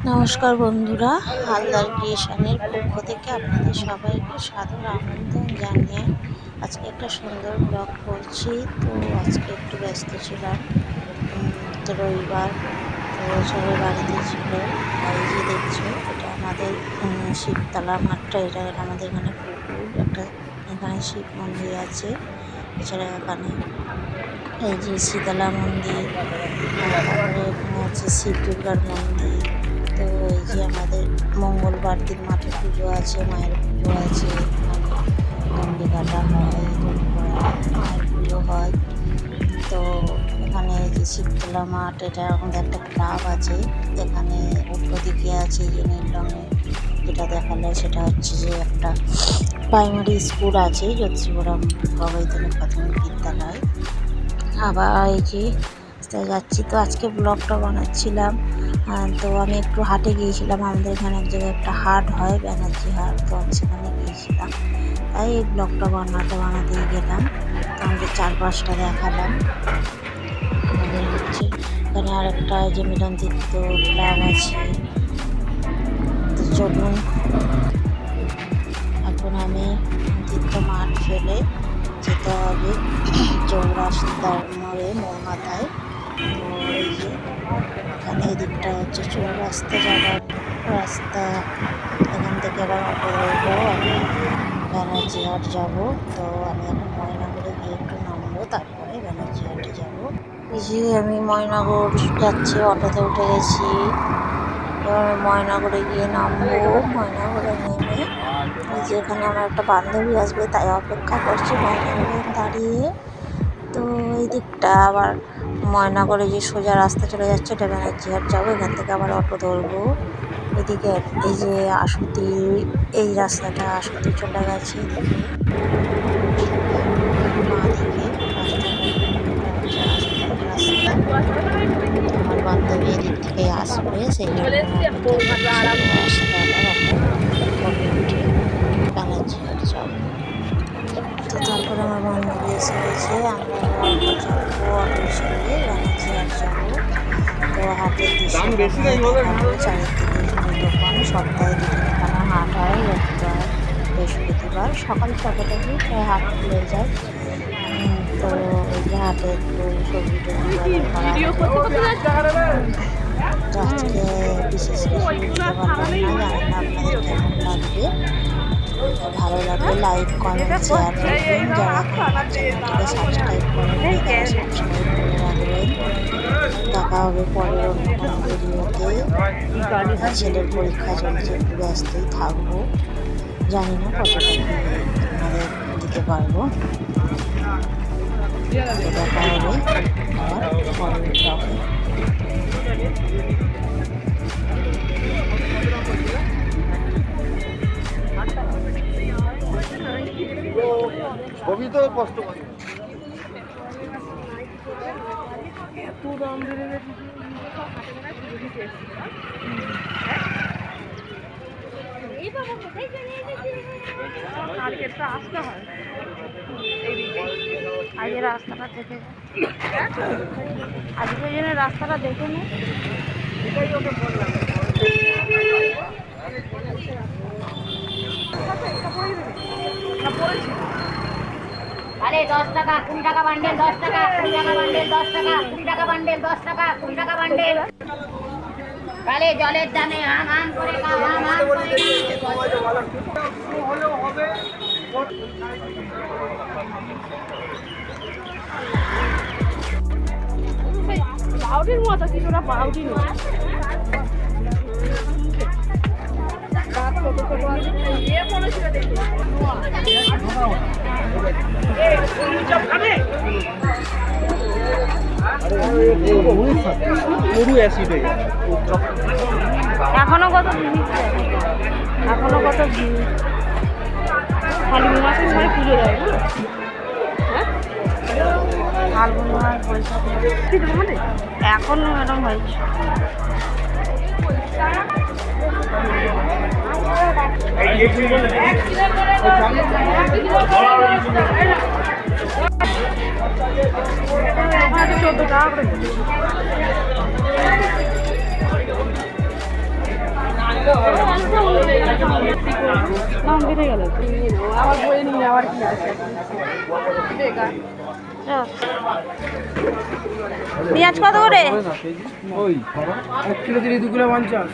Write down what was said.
নমস্কার বন্ধুরা, হালদার ক্রিয়েশনের পক্ষ থেকে আপনাদের সবাইকে সাদর আমন্ত্রণ জানিয়ে আজকে একটা সুন্দর ব্লগ করছি। তো আজকে একটু ব্যস্ত ছিলাম, তো রবিবার, তো সবাই বাড়িতে ছিল। আর এই যে দেখছো, এটা আমাদের শিবতলা মাঠটা, এটা আমাদের এখানে পুকুর একটা, এখানে শিব মন্দির আছে। এছাড়া এখানে এই যে শীতলা মন্দির, তারপরে এখানে আছে শিব দুর্গার মন্দির। তো এই যে আমাদের মঙ্গলবার দিন মাঠে পুজো আছে, মায়ের পুজো আছে, এখানে দণ্ডি কাটা হয়, দড়ি করা মায়ের পুজো হয়। তো এখানে এই যে শিবতলা মাঠ, এটা আমাদের একটা ক্লাব আছে। এখানে উল্টো দিকে আছে যে নীল রঙের যেটা দেখালো, সেটা হচ্ছে যে একটা প্রাইমারি স্কুল আছে, জ্যোতিষপুরম অবৈতনিক প্রাথমিক বিদ্যালয়। আবার এই যে যাচ্ছি, তো আজকে ব্লগটা বানাচ্ছিলাম। তো আমি একটু হাটে গিয়েছিলাম, আমাদের এখানে এক জায়গায় একটা হাট হয়, ব্যানার্জি হাট, তো আমি সেখানে গিয়েছিলাম। তাই এই ব্লগটা বানাতেই গেলাম। তো আমাদের চারপাশটা দেখালাম। আমাদের হচ্ছে এখানে আর একটা যে মিলন তীর্থ ক্লাব আছে। তো চলুন, এখন আমি তীর্থ মাঠ ফেলে যেতে হবে চৌরাস্তার মোড়ে, মাথায়। তো এই যে এখানে এদিকটা হচ্ছে চৌরাস্তা যাওয়ার রাস্তা। এখান থেকে আবার অটো ধরবো, আমি ব্যানার্জি হাট যাবো। তো আমি এখন ময়নাগুড়ে গিয়ে একটু নামবো, তারপরে ব্যানার্জি হাটে যাবো। এই যে আমি ময়নাগড় যাচ্ছি, অটোতে উঠে গেছি। এবার আমি ময়নাগড়ে গিয়ে নামবো। ময়নাগড়ে নেমে এই যে এখানে আমার একটা বান্ধবী আসবে, তাই অপেক্ষা করছি ময়নাগড়ে দাঁড়িয়ে। তো এই দিকটা আবার ময়নাগড়ে যে সোজা রাস্তা চলে যাচ্ছে, এটা ব্যানার্জি হাট যাবো। এখান থেকে আবার অটো ধরবো। এদিকে এই যে আশুতি, এই রাস্তাটা আশুতি চলে গেছে। এদিকে মা দিকে রাস্তা, আমার বান্ধবী এদিক থেকে আসবে, সেই জন্য ব্যানার্জি হাট যাবো। তো তারপরে আমার বান্ধবী এসে গেছে, আমরা যাবো অটো ছেড়ে ব্যানার্জি হাট যাবো। তো হাটের দৃশ্য দেখাবো, চারিদিকে শুধু দোকান। সপ্তাহে দুদিন এখানে হাট হয়, রবিবার বৃহস্পতিবার সকাল 6টা থেকে প্রায় হাট খুলে যায়। তো এই যে হাটে একটু সবজি টবজি বাজার করা হয়। তো আজকে বিশেষ কিছু দিতে পারলাম না, জানি না আপনাদের কেমন লাগবে। ভালো লাগলে লাইক, কমেন্ট, শেয়ার করবেন। যারা আমার চ্যানেলটিকে সাবস্ক্রাইব করেননি, তারা সাবস্ক্রাইব করে রাখবেন। দেখা হবে পরের অন্য কোনো ভিডিওতে। ছেলের পরীক্ষা চলছে, একটু ব্যস্তই থাকবো, জানি না কতটা আপনাদের দিতে পারবো। দেখা হবে আবার পরের ব্লগে। ছবি তো কষ্ট করে আসতে হয়। আজকে রাস্তাটা দেখে, আজকে ওই জন্য রাস্তাটা দেখে নে। আরে 10 টাকা 20 টাকা বান্ডেল, 10 টাকা 20 টাকা বান্ডেল, 10 টাকা 20 টাকা বান্ডেল, 10 টাকা 20 টাকা বান্ডেল। কালে জলের দামে হাম হাম করে খাও, হাম হাম করে হলেও হবে। পাউডির মতো কিছুটা পাউডি নয়। এখনো কত ভিড়, এখনো কত ভিড়। ফাল্গুন মাসে সবাই পুজো দেয়, হ্যাঁ ফাল্গুন মাস বৈশাখ এখনো এরকম হয়েছে। পেঁয়াজ কত করে? ওই 1 কিলো 2 কিলো 50।